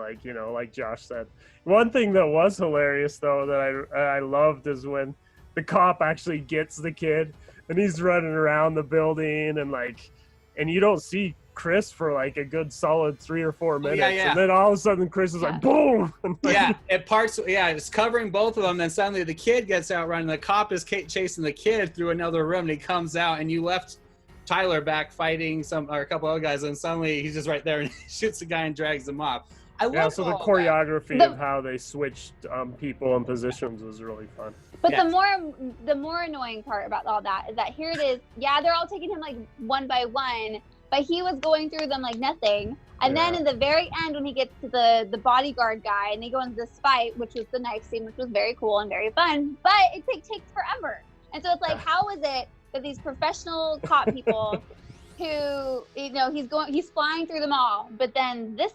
like Josh said. One thing that was hilarious though that I loved is when the cop actually gets the kid and he's running around the building and you don't see Chris for like a good solid 3 or 4 minutes. And then all of a sudden Chris is like boom. It's covering both of them. Then suddenly the kid gets out running. The cop is chasing the kid through another room and he comes out and you left Tyler back fighting a couple other guys, and suddenly he's just right there and he shoots the guy and drags him off. So the choreography of how they switched people and positions was really fun. But the more annoying part about all that is that here it is. Yeah, they're all taking him like one by one, but he was going through them like nothing. And then in the very end, when he gets to the bodyguard guy and they go into this fight, which was the knife scene, which was very cool and very fun, but it takes forever. And so it's like, how is it that these professional cop people who, he's flying through them all, but then this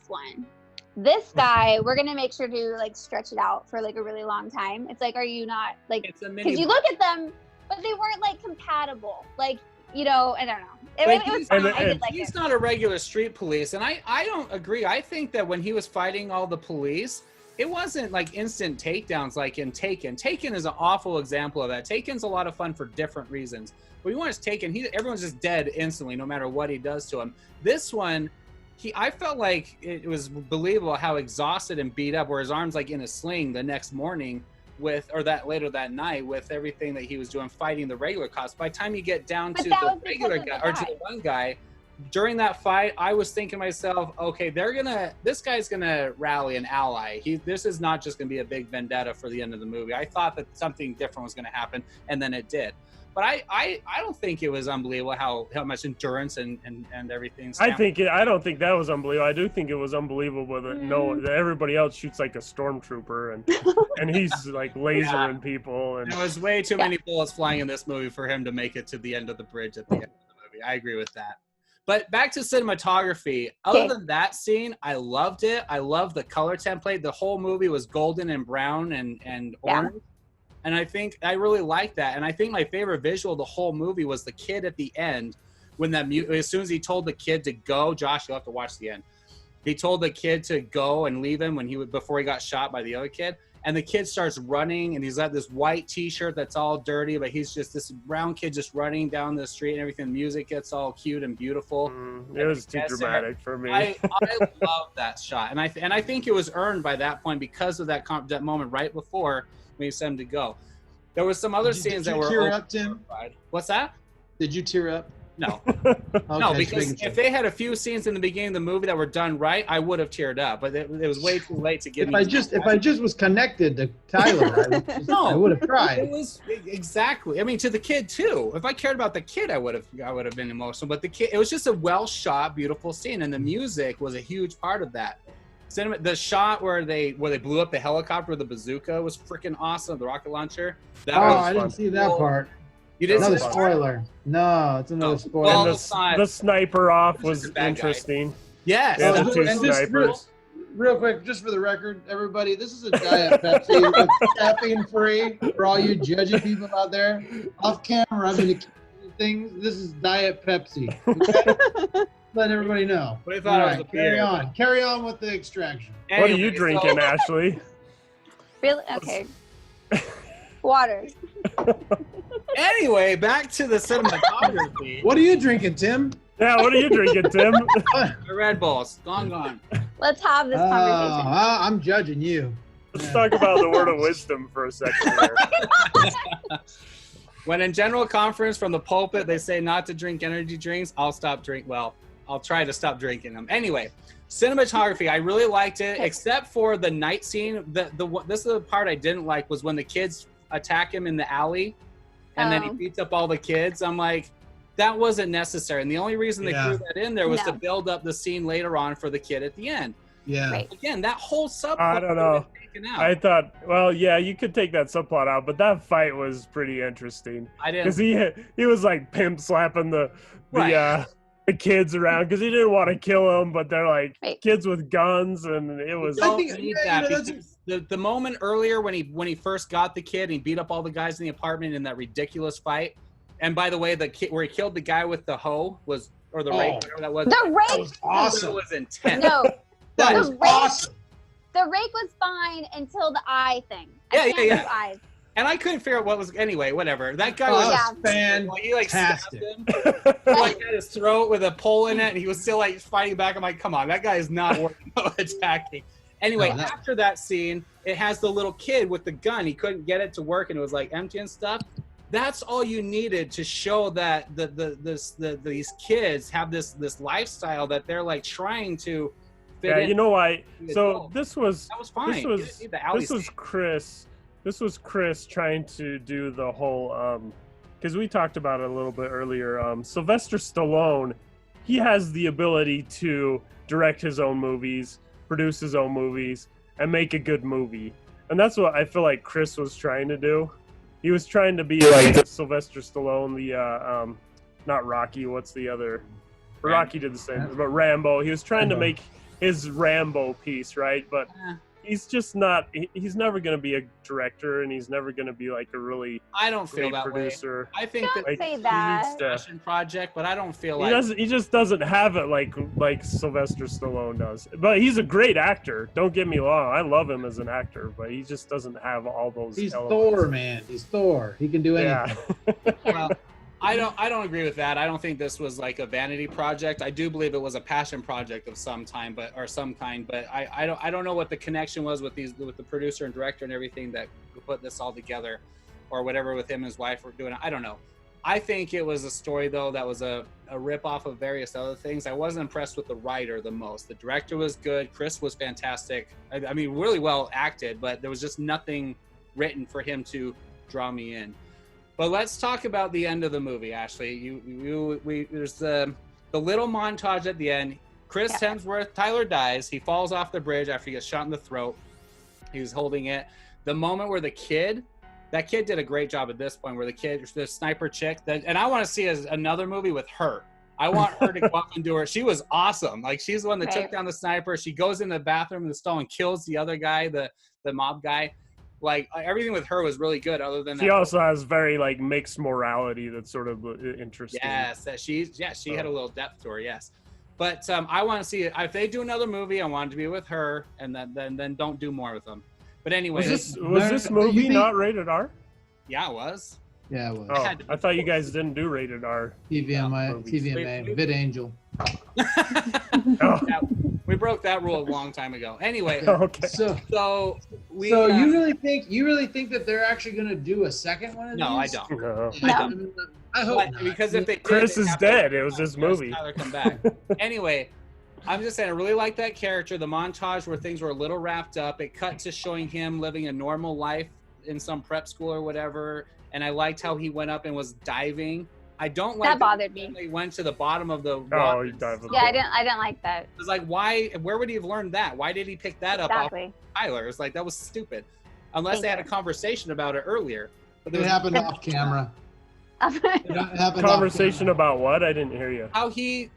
guy, we're gonna make sure to like stretch it out for like a really long time. It's like, are you not like, because you look at them, but they weren't like compatible. Like, I don't know. It was fun. I did like he's not a regular street police, and I don't agree. I think that when he was fighting all the police, it wasn't like instant takedowns like in Taken. Taken is an awful example of that. Taken's a lot of fun for different reasons. But you watch Taken, everyone's just dead instantly, no matter what he does to him. This one, I felt like it was believable how exhausted and beat up, where his arms like in a sling the next morning later that night with everything that he was doing fighting the regular cops. By the time you get down to the regular guy or to the one guy, during that fight, I was thinking to myself, okay, this guy's gonna rally an ally. This is not just gonna be a big vendetta for the end of the movie. I thought that something different was gonna happen, and then it did. But I don't think it was unbelievable how much endurance and everything. I don't think that was unbelievable. I do think it was unbelievable that everybody else shoots like a stormtrooper and he's like lasering people. And there was way too many bullets flying in this movie for him to make it to the end of the bridge at the end of the movie. I agree with that. But back to cinematography. Other than that scene, I loved it. I loved the color template. The whole movie was golden and brown and orange. And I think I really liked that. And I think my favorite visual of the whole movie was the kid at the end when as soon as he told the kid to go, Josh, you'll have to watch the end. He told the kid to go and leave him before he got shot by the other kid. And the kid starts running and he's got this white t-shirt that's all dirty, but he's just this brown kid just running down the street and everything. The music gets all cute and beautiful. It was too dramatic for me. I love that shot. And I think it was earned by that point because of that moment right before when he sent him to go. There was some other scenes that were tear up, Tim? What's that? Did you tear up? No. No, because if they had a few scenes in the beginning of the movie that were done right, I would have teared up. But it was way too late to give me. If I just was connected to Tyler, I would have cried. It was exactly. I mean, to the kid too. If I cared about the kid, I would have been emotional. But the kid, it was just a well shot, beautiful scene, and the music was a huge part of that. The shot where they blew up the helicopter with the bazooka was freaking awesome. The rocket launcher. I didn't see that part. You didn't another spoiler. No, it's another spoiler. The sniper off was interesting. Yes. Yeah, the two snipers. Real quick, just for the record, everybody, this is a Diet Pepsi with caffeine free for all you judgy people out there. Off camera, I'm going to keep things. This is Diet Pepsi. Okay? Let everybody know. But I thought it was a beer. Carry on with the extraction. Anyway, what are you drinking, Ashley? Really? Okay. Water. Anyway, back to the cinematography. What are you drinking, Tim? Yeah, what are you drinking, Tim? The Red Bulls. Gone. Let's have this conversation. I'm judging you. Let's talk about the word of wisdom for a second here. When in general conference from the pulpit, they say not to drink energy drinks, I'll try to stop drinking them. Anyway, cinematography, I really liked it, except for the night scene. This is the part I didn't like, was when the kids attack him in the alley, and then he beats up all the kids. I'm like, that wasn't necessary. And the only reason they threw that in there was to build up the scene later on for the kid at the end. Yeah. Right. Again, that whole subplot. I don't know. Taken out. I thought, well, yeah, you could take that subplot out, but that fight was pretty interesting. I didn't. Because he was like pimp slapping the kids around because he didn't want to kill them, but they're like kids with guns, and it was. Don't need that because the moment earlier when he first got the kid and he beat up all the guys in the apartment in that ridiculous fight. And by the way, the kid where he killed the guy with the hoe was, or the rake, whatever that was. The rake was awesome. That was intense. No, that was awesome. The rake was fine until the eye thing. Yeah. Eyes. And I couldn't figure out what was. Anyway, whatever. That guy was fantastic. He like stabbed him, like at his throat with a pole in it, and he was still like fighting back. I'm like, come on, that guy is not worth attacking. Anyway, after that scene, it has the little kid with the gun. He couldn't get it to work, and it was like empty and stuff. That's all you needed to show that these kids have this lifestyle that they're like trying to fit in. You know why? So that was fine. This was Chris trying to do the whole because we talked about it a little bit earlier. Sylvester Stallone, he has the ability to direct his own movies, produce his own movies, and make a good movie. And that's what I feel like Chris was trying to do. He was trying to be like Sylvester Stallone, the not Rocky. What's the other? Rocky did the same, but Rambo. He was trying to make his Rambo piece, right? But he's just not. He's never going to be a director, and he's never going to be like a really. I don't feel that producer. Way. I think don't that say that. He needs a passion project, but I don't feel like he just doesn't have it like Sylvester Stallone does. But he's a great actor. Don't get me wrong. I love him as an actor, but he just doesn't have all those. He's elements. Thor, man. He's Thor. He can do anything. Yeah. Well, I don't agree with that. I don't think this was like a vanity project. I do believe it was a passion project of some kind, but I don't know what the connection was with the producer and director and everything that put this all together, or whatever with him and his wife were doing. I don't know. I think it was a story though that was a rip off of various other things. I wasn't impressed with the writer the most. The director was good. Chris was fantastic. I mean, really well acted, but there was just nothing written for him to draw me in. But let's talk about the end of the movie, Ashley. There's the little montage at the end. Chris Hemsworth, Tyler dies. He falls off the bridge after he gets shot in the throat. He's holding it. The moment where that kid did a great job at this point, where the sniper chick, and I want to see another movie with her. I want her to go up and do her. She was awesome. Like, she's the one that took down the sniper. She goes in the bathroom in the stall and kills the other guy, the mob guy. Like, everything with her was really good, other than that. She also has very like mixed morality that's sort of interesting. Yes, she had a little depth to her. Yes, but I want to see it. If they do another movie, I want it to be with her, and then don't do more with them. But anyway, was this movie not rated R? Yeah, it was. Yeah, it was. Oh, I thought you guys didn't do rated R. TVMA, VidAngel. Yeah, we broke that rule a long time ago. Anyway, okay. So you really think that they're actually going to do a second one of these? No, I don't. No. I don't. I hope not. Because if they did, Chris is dead. It was his movie. Tyler come back. Anyway, I'm just saying, I really like that character. The montage where things were a little wrapped up. It cut to showing him living a normal life in some prep school or whatever. And I liked how he went up and was diving. I don't like that bothered me. He went to the bottom of the water. Oh, he dived. Yeah, I didn't like that. It was like, why? Where would he have learned that? Why did he pick that up off Tyler? It's like, that was stupid. Unless they had a conversation about it earlier. But it happened off camera. Conversation about what? I didn't hear you. How the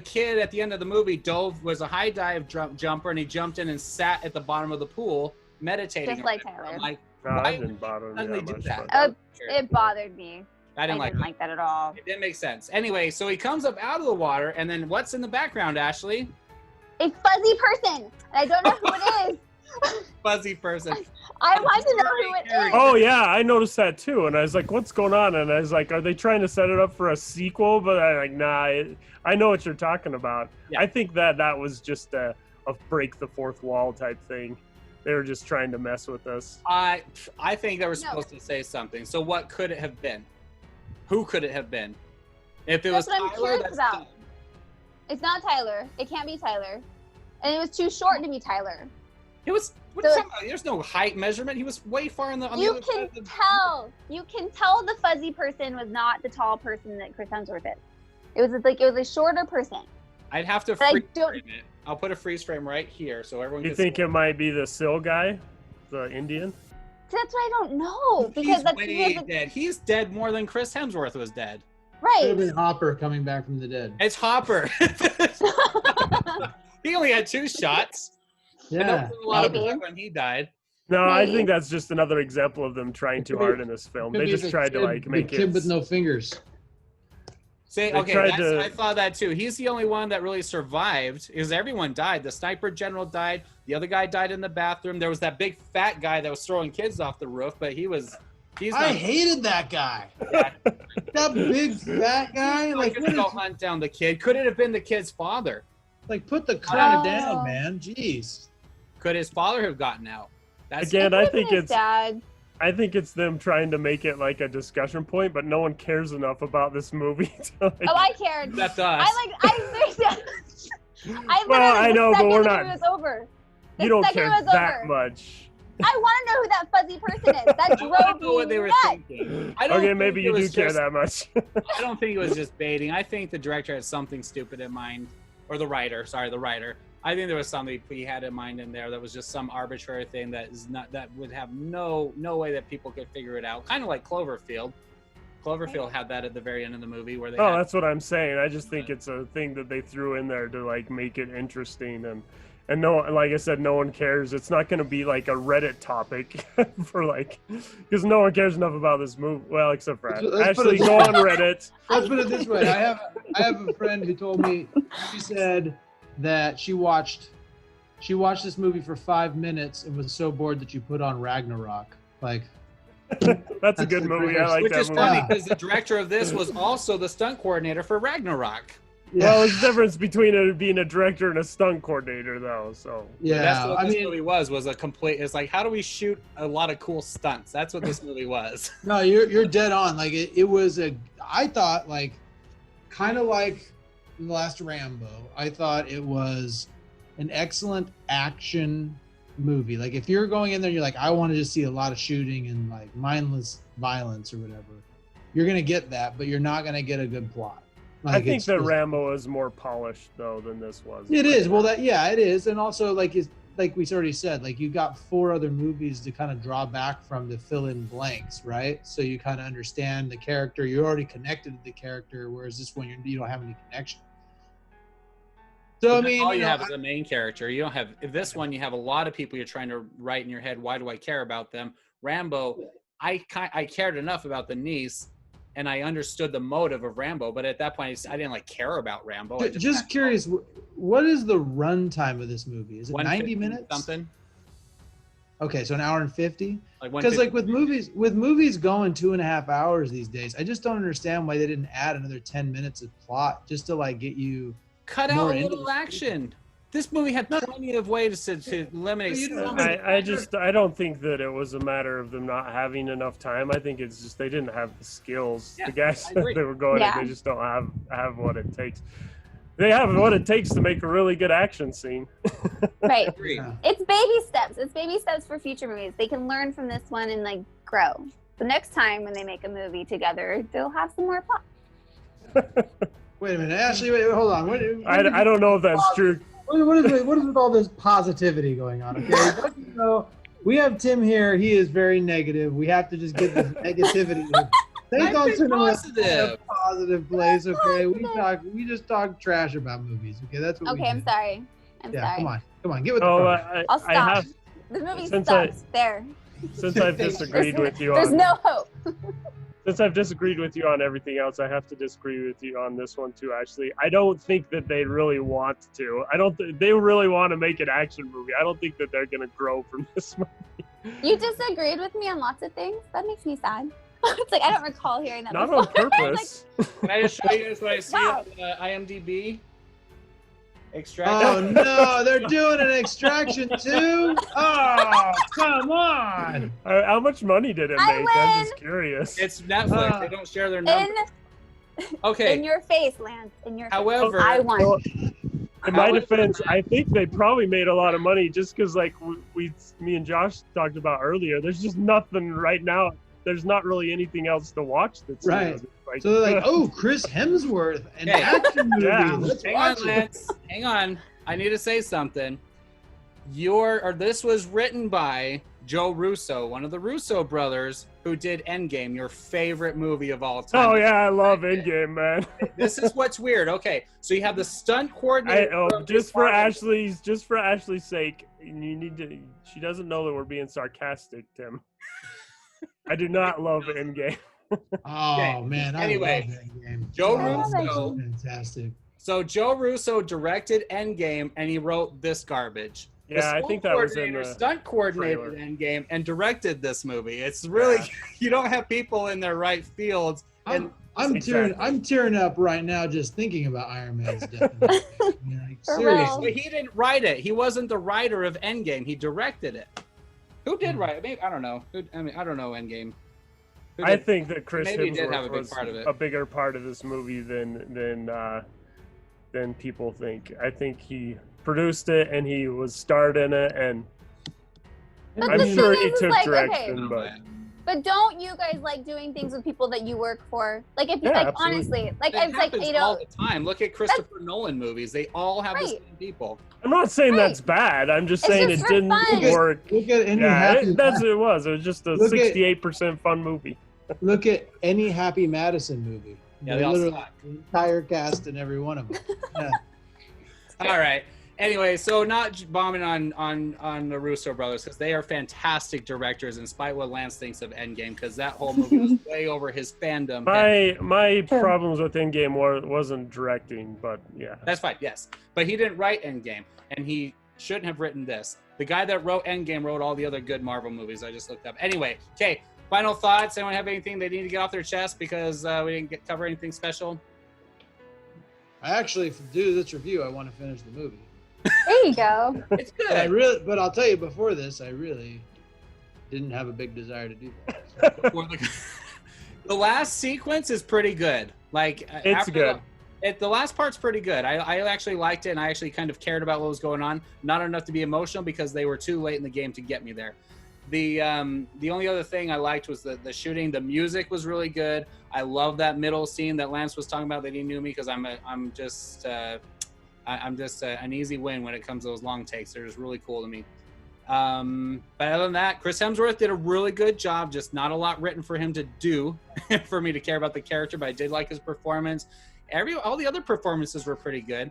kid at the end of the movie was a high dive jumper, and he jumped in and sat at the bottom of the pool meditating. Just like Tyler. I'm like, no, why that didn't bother me that much. It bothered me. I didn't like that at all. It didn't make sense. Anyway, so he comes up out of the water, and then what's in the background, Ashley? A fuzzy person. And I don't know who it is. Fuzzy person. I want to know who it is. Oh yeah, I noticed that too, and I was like, "What's going on?" And I was like, "Are they trying to set it up for a sequel?" But I'm like, "Nah, I know what you're talking about." Yeah. I think that was just a break the fourth wall type thing. They were just trying to mess with us. I think they were supposed to say something. So what could it have been? Who could it have been? If it That's was what I'm Tyler, curious that's about. done. It's not Tyler. It can't be Tyler. And it was too short to be Tyler. It was. What are you talking about? There's no height measurement. He was way far on the. You can tell. You can tell the fuzzy person was not the tall person that Chris Hemsworth is. It was a shorter person. I'd have to But freeze frame it. I'll put a freeze frame right here so everyone You can think see. it might be the Sil guy, the Indian? That's what I don't know because He's that's way dead. He's dead more than Chris Hemsworth was dead. Could have right. been Hopper coming back from the dead. It's Hopper. He only had 2 shots. And Yeah. that was a lot of Maybe. blood when he died. No, I Maybe. think that's just another example of them trying too hard in this film. Could They be just the tried to kid- like make the kid it. with no fingers. See, They okay, tried to- I thought that too. He's the only one that really survived because everyone died. The sniper general died. The other guy died in the bathroom. There was that big fat guy that was throwing kids off the roof, but he's I not hated that guy. That big fat guy. Like, gonna what go is, hunt down the kid. Could it have been the kid's father? like, put the car Oh. down, man. Jeez. Could his father have gotten out? That's Again, I It could've think been his it's dad. I think it's them trying to make it like a discussion point, but no one cares enough about this movie to like, Oh, I cared. that's us. I Well, I literally, know, the but second we're the not- movie was over. The you don't second care it was that over, much. I want to know who that fuzzy person is. That I drove don't know what me they were nuts. thinking. I don't Okay, think maybe it you do was care just- that much. I don't think it was just baiting. I think the director had something stupid in mind, or the writer. Sorry, the writer. I think there was something he had in mind in there that was just some arbitrary thing that would have no way that people could figure it out. Kind of like Cloverfield. Cloverfield had that at the very end of the movie where they. Oh, had, that's what I'm saying. I just think it's a thing that they threw in there to like make it interesting and no, like I said, no one cares. It's not going to be like a Reddit topic for like, because no one cares enough about this movie. Well, except for Let's put Ashley, it- go on Reddit. Let's put it this way. I have a friend who told me, she said that she watched this movie for 5 minutes and was so bored that she put on Ragnarok. Like, That's a good the movie. I greatest- like which that is movie. funny Yeah. because the director of this was also the stunt coordinator for Ragnarok. Well, there's a difference between it being a director and a stunt coordinator, though. So yeah, That's what I this mean, movie was a complete. It's like, how do we shoot a lot of cool stunts? That's what this movie was. no, you're dead on. Like, it was I thought, like, kind of like the last Rambo. I thought it was an excellent action movie. Like, if you're going in there, you're like, I want to just see a lot of shooting and like mindless violence or whatever. You're gonna get that, but you're not gonna get a good plot. I Like, think it's that just- Rambo is more polished though than this was. It is. Well, it is, and also like we already said, like you got 4 other movies to kind of draw back from to fill in blanks, right? So you kind of understand the character. You're already connected to the character, whereas this one you don't have any connection. So I mean, all you you know, have is a main character. You don't have this one. You have a lot of people you're trying to write in your head. Why do I care about them? Rambo, I cared enough about the niece, and I understood the motive of Rambo. But at that point, I didn't like care about Rambo. I just curious, what is the runtime of this movie? Is it 90 150 minutes? something Okay, so an hour and 50. like Because 150. like with movies going 2.5 hours these days, I just don't understand why they didn't add another 10 minutes of plot just to like get you. cut more out a into little the- action. This movie had plenty of ways to eliminate. You know, I don't think that it was a matter of them not having enough time. I think it's just they didn't have the skills. Yeah, the guys I that agree. they were going Yeah. at, they just don't have what it takes. They have what it takes to make a really good action scene. Right. Agree. Yeah. It's baby steps. It's baby steps for future movies. They can learn from this one and like grow. The next time when they make a movie together, they'll have some more plot. Wait a minute, Ashley. Wait, hold on. I don't know if that's true. What is with all this positivity going on? Okay, so we have Tim here. He is very negative. We have to just get this negativity. They I've don't been turn around positive. in a positive place. Okay, we just talk trash about movies. Okay, that's what. Okay, we I'm do. sorry. I'm Yeah, sorry. come on, get with the Oh, program. I'll stop. I have The movie since stops there. since I've disagreed with you There's on no hope. since I've disagreed with you on everything else, I have to disagree with you on this one too. Actually, I don't think that they really want to. I don't. They really want to make an action movie. I don't think that they're gonna grow from this movie. You disagreed with me on lots of things. That makes me sad. It's like I don't recall hearing that. Not before. on purpose. Can I just show you guys what I see Wow. on IMDb? Extraction. Oh no, they're doing an Extraction too? Oh, come on. How much money did it I make? I'm win. just curious. It's Netflix. They don't share their numbers. Okay. In your face, Lance. In your However, face. I won. Well, in my defense, I think they probably made a lot of money just because, like me and Josh talked about earlier. There's just nothing right now. There's not really anything else to watch that's Right. Like, So they're like, oh, Chris Hemsworth, an Okay. action movie. Yeah. Let's hang watch on, it. Lance. Hang on. I need to say something. This was written by Joe Russo, one of the Russo brothers, who did Endgame, your favorite movie of all time. oh yeah, I love Endgame, man. This is what's weird. Okay, so you have the stunt coordinator. Just for Ashley's sake, you need to. She doesn't know that we're being sarcastic, Tim. I do not love Endgame. Oh man, I Anyway, love that game. Joe Oh, Russo. fantastic. So Joe Russo directed Endgame, and he wrote this garbage. The Yeah, I stunt think that was in coordinator the stunt coordinated trailer. Endgame and directed this movie. It's really you don't have people in their right fields. And I'm Exactly. tearing up right now just thinking about Iron Man's death. Like, For seriously. but he didn't write it. He wasn't the writer of Endgame. He directed it. Who did write it? Maybe, I don't know. I don't know Endgame. Who I did- think that Chris Maybe he did have Hemsworth a big was part of it. a bigger part of this movie than people think. I think he produced it and he was starred in it, and But I'm the sure thing he is, took like, direction. okay. But But don't you guys like doing things with people that you work for? Like if you Yeah, like absolutely. honestly, like It it's like happens you all know, the time. Look at Christopher Nolan movies. They all have the Right. same people. I'm not saying Right. that's bad. I'm just It's saying just it for didn't fun. work. Look at any Yeah, happy. that's what it was. It was just a Look at- 68% fun movie. Look at any Happy Madison movie. Yeah, they all Literally, suck. the entire cast and every one of them. Yeah. All right. Anyway, so not bombing on the Russo brothers because they are fantastic directors, in spite of what Lance thinks of Endgame, because that whole movie was way over his fandom. My Sure. problems with Endgame wasn't directing, but yeah. That's fine, yes. But he didn't write Endgame, and he shouldn't have written this. The guy that wrote Endgame wrote all the other good Marvel movies I just looked up. Anyway, okay, final thoughts. Anyone have anything they need to get off their chest because we didn't cover anything special? I actually, to do this review, I want to finish the movie. there you go. It's good. But I'll tell you before this, I really didn't have a big desire to do that. Before the last sequence is pretty good. Like It's after good. The last part's pretty good. I actually liked it, and I actually kind of cared about what was going on. Not enough to be emotional because they were too late in the game to get me there. The only other thing I liked was the shooting. The music was really good. I love that middle scene that Lance was talking about that he knew me because I'm just an easy win when it comes to those long takes. They're just really cool to me. But other than that, Chris Hemsworth did a really good job. Just not a lot written for him to do for me to care about the character. But I did like his performance. All the other performances were pretty good.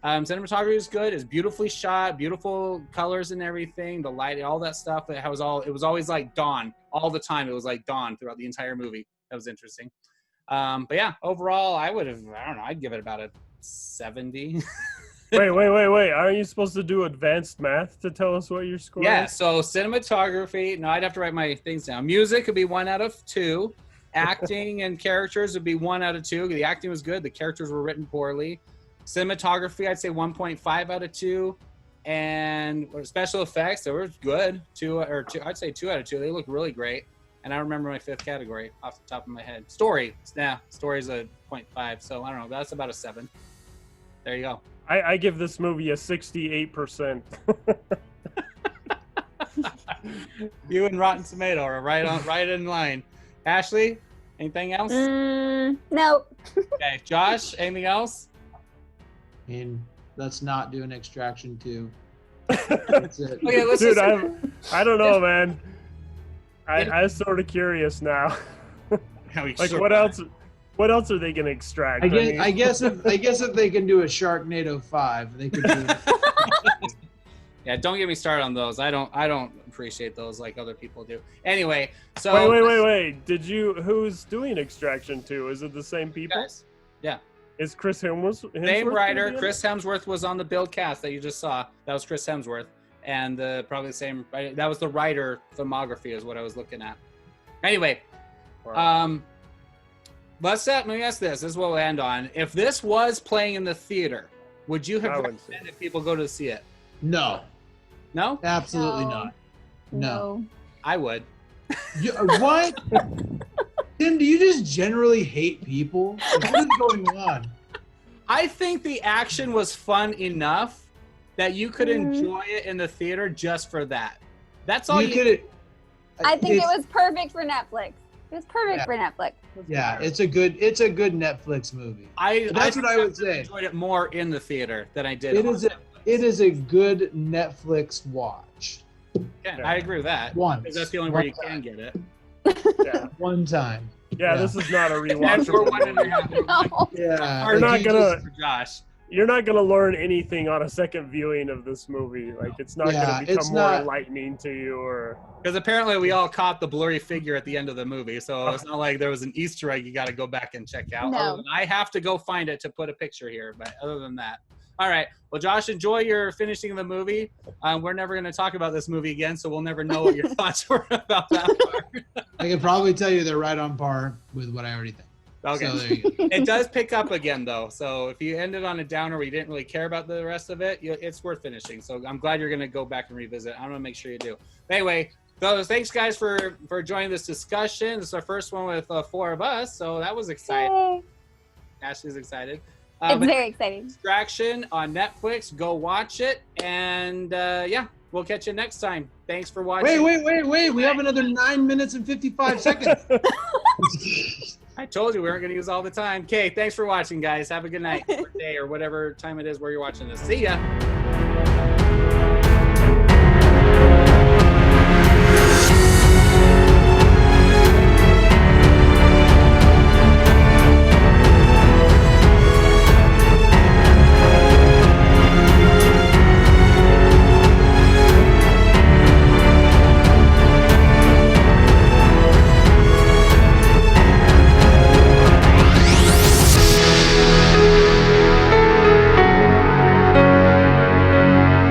Cinematography was good. It's beautifully shot, beautiful colors and everything. The light, all that stuff. It was always like dawn all the time. It was like dawn throughout the entire movie. That was interesting. But yeah, overall, I don't know. I'd give it about a 70. Wait. Aren't you supposed to do advanced math to tell us what your score Yeah, is? so cinematography, no, I'd have to write my things down. Music would be 1 out of 2. Acting and characters would be 1 out of 2. The acting was good. The characters were written poorly. Cinematography, I'd say 1.5 out of 2. And special effects, they were good. 2, I'd say 2 out of 2. They look really great. And I remember my 5th category off the top of my head. Story, story's a 0.5. So I don't know. That's about a 7. There you go. I give this movie a 68%. You and Rotten Tomato are right in line. Ashley, anything else? No. Okay, Josh, anything else? I mean, let's not do an Extraction 2. That's it. Okay, let's Dude, just. I don't know, man. I'm sort of curious now. Like, what else? What else are they gonna extract? I guess if they can do a Sharknado 5, they could do. Yeah, don't get me started on those. I don't appreciate those like other people do. Anyway, so Wait. Who's doing Extraction 2? Is it the same people? guys, yeah, Is Chris Hemsworth? same gonna writer. be in it? Chris Hemsworth was on the build cast that you just saw. That was Chris Hemsworth, and probably the same. That was the writer filmography is what I was looking at. Anyway, Wow. let me ask this. This is what we'll end on. If this was playing in the theater, would you have I wouldn't see recommended people go to see it? No, No? absolutely No. not. No. I would. What? Tim, do you just generally hate people? Like, what is going on? I think the action was fun enough that you could enjoy it in the theater just for that. That's all you could. I think it it's- was perfect for Netflix. It was perfect Yeah. for Netflix. Yeah, it's a good Netflix movie. That's what I would say. enjoyed it more in the theater than I did. It on is a- Netflix. It is a good Netflix watch. Yeah, I agree with that. Once. Because that's the only way you can get it. Yeah. One time. Yeah, this is not a And for rewatchable. 1.5. No. Yeah. You're not you gonna- For Josh. You're not gonna learn anything on a second viewing of this movie. Like, it's not Yeah, gonna become it's more not- enlightening to you, or Because apparently we all caught the blurry figure at the end of the movie, so it's not like there was an Easter egg you got to go back and check out. No. Other than I have to go find it to put a picture here, but other than that. All right. Well, Josh, enjoy your finishing of the movie. We're never going to talk about this movie again, so we'll never know what your thoughts were about that part. I can probably tell you they're right on par with what I already think. Okay. So there you go. It does pick up again, though. So if you ended on a downer where you didn't really care about the rest of it, it's worth finishing. So I'm glad you're going to go back and revisit. I'm going to make sure you do. Anyway, so thanks, guys, for joining this discussion. This is our first one with 4 of us, so that was exciting. Yay. Ashley's excited. It's very exciting. Distraction on Netflix. Go watch it. And, yeah, we'll catch you next time. Thanks for watching. Wait. We have another 9 minutes and 55 seconds. I told you we weren't going to use all the time. Okay, thanks for watching, guys. Have a good night or day or whatever time it is where you're watching this. See ya.